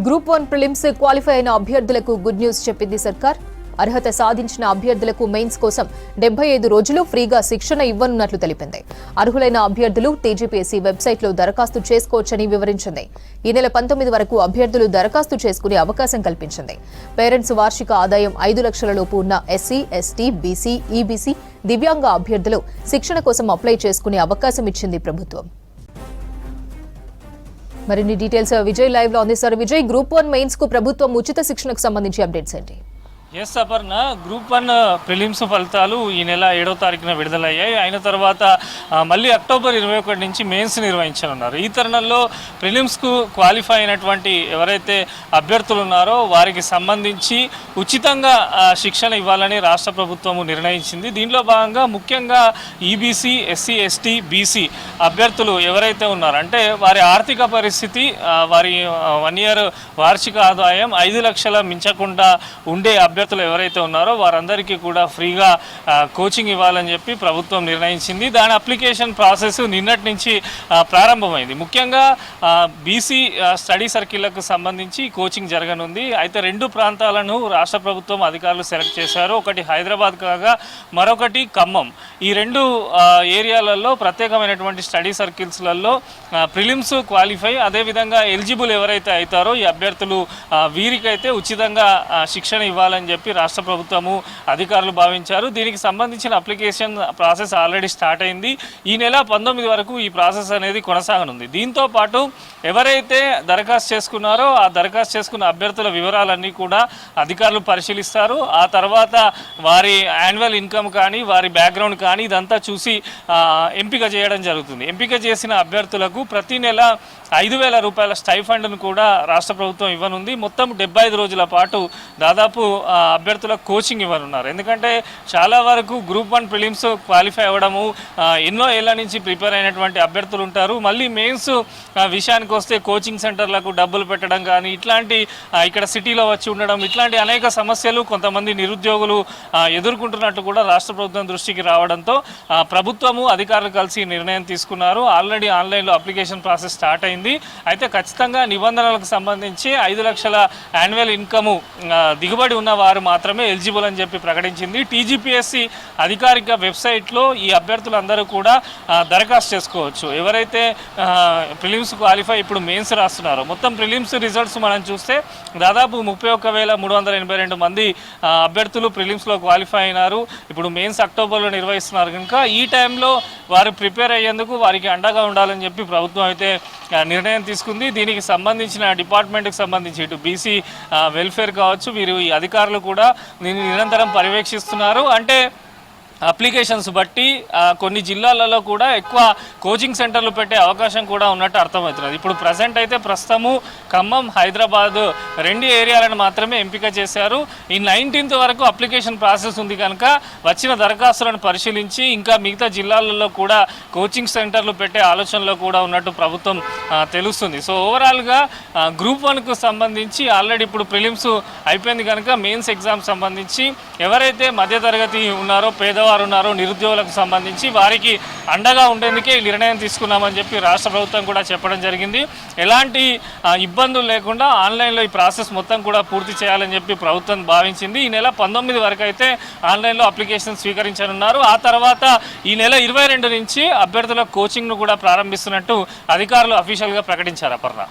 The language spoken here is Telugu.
గ్రూప్ 1 ప్రిలిమ్స్ క్వాలిఫై అయిన అభ్యర్థులకు గుడ్ న్యూస్ చెప్పింది సర్కార్. అర్హత సాధించిన అభ్యర్థులకు మెయిన్స్ కోసం 75 రోజులు ఫ్రీగా శిక్షణ ఇవ్వనున్నట్లు తెలిపింది. అర్హులైన అభ్యర్థులు టీజీపీఎస్సీ వెబ్సైట్లో దరఖాస్తు చేసుకోవచ్చని వివరించింది. ఈ నెల 19 వరకు అభ్యర్థులు దరఖాస్తు చేసుకునే అవకాశం కల్పించింది. పేరెంట్స్ వార్షిక ఆదాయం 5 లక్షల లోపు ఉన్న ఎస్సీ, ఎస్టీ, బీసీ, ఈబీసీ, దివ్యాంగ అభ్యర్థులు శిక్షణ కోసం అప్లై చేసుకునే అవకాశం ఇచ్చింది ప్రభుత్వం. మరిన్ని డీటెయిల్స్ విజయ్ లైవ్ లో అందిస్తారు. విజయ్, గ్రూప్ 1 మెయిన్స్ కు ప్రభుత్వం ఉచిత శిక్షణకు సంబంధించి అప్డేట్స్ ఏంటి? ఎస్ అపర్ణ, గ్రూప్ 1 ప్రిలిమ్స్ ఫలితాలు ఈ నెల 7వ తారీఖున విడుదలయ్యాయి. అయిన తర్వాత మళ్ళీ అక్టోబర్ 21 నుంచి మెయిన్స్ నిర్వహించనున్నారు. ఈ తరుణంలో ప్రిలిమ్స్కు క్వాలిఫై అయినటువంటి ఎవరైతే అభ్యర్థులు ఉన్నారో వారికి సంబంధించి ఉచితంగా శిక్షణ ఇవ్వాలని రాష్ట్ర ప్రభుత్వం నిర్ణయించింది. దీనిలో భాగంగా ముఖ్యంగా ఈబీసీ, ఎస్సీ, ఎస్టీ, బీసీ అభ్యర్థులు ఎవరైతే ఉన్నారో అంటే వారి ఆర్థిక పరిస్థితి, వారి 1 ఇయర్ వార్షిక ఆదాయం 5 లక్షల మించకుండా ఉండే అభ్యర్థులు ఎవరైతే ఉన్నారో వారందరికీ కూడా ఫ్రీగా కోచింగ్ ఇవ్వాలని చెప్పి ప్రభుత్వం నిర్ణయించింది. దాని అప్లికేషన్ ప్రాసెస్ నిన్నటి నుంచి ప్రారంభమైంది. ముఖ్యంగా బీసీ స్టడీ సర్కిళ్లకు సంబంధించి కోచింగ్ జరగనుంది. అయితే 2 ప్రాంతాలను రాష్ట్ర ప్రభుత్వం అధికారులు సెలెక్ట్ చేశారు. ఒకటి హైదరాబాద్ కాగా మరొకటి ఖమ్మం. ఈ 2 ఏరియాలలో ప్రత్యేకమైనటువంటి స్టడీ సర్కిల్స్లలో ప్రిలిమ్స్ క్వాలిఫై అదేవిధంగా ఎలిజిబుల్ ఎవరైతే అవుతారో ఈ అభ్యర్థులు వీరికైతే ఉచితంగా శిక్షణ ఇవ్వాలని చెప్పి రాష్ట్ర ప్రభుత్వము అధికారులు భావించారు. దీనికి సంబంధించిన అప్లికేషన్ ప్రాసెస్ ఆల్రెడీ స్టార్ట్ అయింది. ఈ నెల 19 వరకు ఈ ప్రాసెస్ అనేది కొనసాగనుంది. దీంతో పాటు ఎవరైతే దరఖాస్తు చేసుకున్నారో ఆ దరఖాస్తు చేసుకున్న అభ్యర్థుల వివరాలన్నీ కూడా అధికారులు పరిశీలిస్తారు. ఆ తర్వాత వారి యాన్యువల్ ఇన్కమ్ కానీ వారి బ్యాక్గ్రౌండ్ కానీ ఇదంతా చూసి ఎంపిక చేయడం జరుగుతుంది. ఎంపిక చేసిన అభ్యర్థులకు ప్రతి నెల 5,000 రూపాయల స్టైఫండ్ను కూడా రాష్ట్ర ప్రభుత్వం ఇవ్వనుంది. మొత్తం 75 రోజుల పాటు దాదాపు అభ్యర్థులకు కోచింగ్ ఇవ్వనున్నారు. ఎందుకంటే చాలా వరకు గ్రూప్ 1 ప్రిలిమ్స్ క్వాలిఫై అవ్వడము ఎన్నో ఏళ్ల నుంచి ప్రిపేర్ అయినటువంటి అభ్యర్థులు ఉంటారు. మళ్ళీ మెయిన్స్ విషయానికి వస్తే కోచింగ్ సెంటర్లకు డబ్బులు పెట్టడం కానీ ఇట్లాంటి ఇక్కడ సిటీలో వచ్చి ఉండడం ఇట్లాంటి అనేక సమస్యలు కొంతమంది నిరుద్యోగులు ఎదుర్కొంటున్నట్టు కూడా రాష్ట్ర ప్రభుత్వం దృష్టికి రావడంతో ప్రభుత్వము అధికారులు కలిసి నిర్ణయం తీసుకున్నారు. ఆల్రెడీ ఆన్లైన్లో అప్లికేషన్ ప్రాసెస్ స్టార్ట్ అయింది. అయితే ఖచ్చితంగా నిబంధనలకు సంబంధించి 5 లక్షల యాన్యువల్ ఇన్కమ్ దిగుబడి ఉన్న వారు మాత్రమే ఎలిజిబుల్ అని చెప్పి ప్రకటించింది. టీజీపీఎస్సీ అధికారిక వెబ్సైట్లో ఈ అభ్యర్థులందరూ కూడా దరఖాస్తు చేసుకోవచ్చు. ఎవరైతే ప్రిలిమ్స్ క్వాలిఫై ఇప్పుడు మెయిన్స్ రాస్తున్నారో మొత్తం ప్రిలిమ్స్ రిజల్ట్స్ మనం చూస్తే దాదాపు 31,382 మంది అభ్యర్థులు ప్రిలిమ్స్లో క్వాలిఫై అయినారు. ఇప్పుడు మెయిన్స్ అక్టోబర్లో నిర్వహిస్తున్నారు కనుక ఈ టైంలో వారు ప్రిపేర్ అయ్యేందుకు వారికి అండగా ఉండాలని చెప్పి ప్రభుత్వం అయితే నిర్ణయం తీసుకుంది. దీనికి సంబంధించిన డిపార్ట్మెంట్కి సంబంధించి ఇటు బీసీ వెల్ఫేర్ కావచ్చు వీరు ఈ అధికారులు కూడా దీన్ని నిరంతరం పర్యవేక్షిస్తున్నారు. అంటే అప్లికేషన్స్ బట్టి కొన్ని జిల్లాలలో కూడా ఎక్కువ కోచింగ్ సెంటర్లు పెట్టే అవకాశం కూడా ఉన్నట్టు అర్థమవుతున్నది. ఇప్పుడు ప్రస్తుతము ఖమ్మం, హైదరాబాద్ 2 ఏరియాలను మాత్రమే ఎంపిక చేశారు. ఈ 19th వరకు అప్లికేషన్ ప్రాసెస్ ఉంది కనుక వచ్చిన దరఖాస్తులను పరిశీలించి ఇంకా మిగతా జిల్లాలలో కూడా కోచింగ్ సెంటర్లు పెట్టే ఆలోచనలో కూడా ఉన్నట్టు ప్రభుత్వం తెలుస్తుంది. సో ఓవరాల్గా గ్రూప్ 1కు సంబంధించి ఆల్రెడీ ఇప్పుడు ప్రిలిమ్స్ అయిపోయింది కనుక మెయిన్స్ ఎగ్జామ్ సంబంధించి ఎవరైతే మధ్యతరగతి ఉన్నారో పేదవారు ఉన్నారో నిరుద్యోగులకు సంబంధించి వారికి అండగా ఉండేందుకే నిర్ణయం తీసుకున్నామని చెప్పి రాష్ట్ర ప్రభుత్వం కూడా చెప్పడం జరిగింది. ఎలాంటి ఇబ్బందులు లేకుండా ఆన్లైన్లో ఈ ప్రాసెస్ మొత్తం కూడా పూర్తి చేయాలని చెప్పి ప్రభుత్వం భావించింది. ఈ నెల 19 వరకు అయితే ఆన్లైన్లో అప్లికేషన్ స్వీకరించనున్నారు. ఆ తర్వాత ఈ నెల 22 నుంచి అభ్యర్థుల కోచింగ్ను కూడా ప్రారంభిస్తున్నట్టు అధికారులు అఫీషియల్గా ప్రకటించారు. అపర్ణ.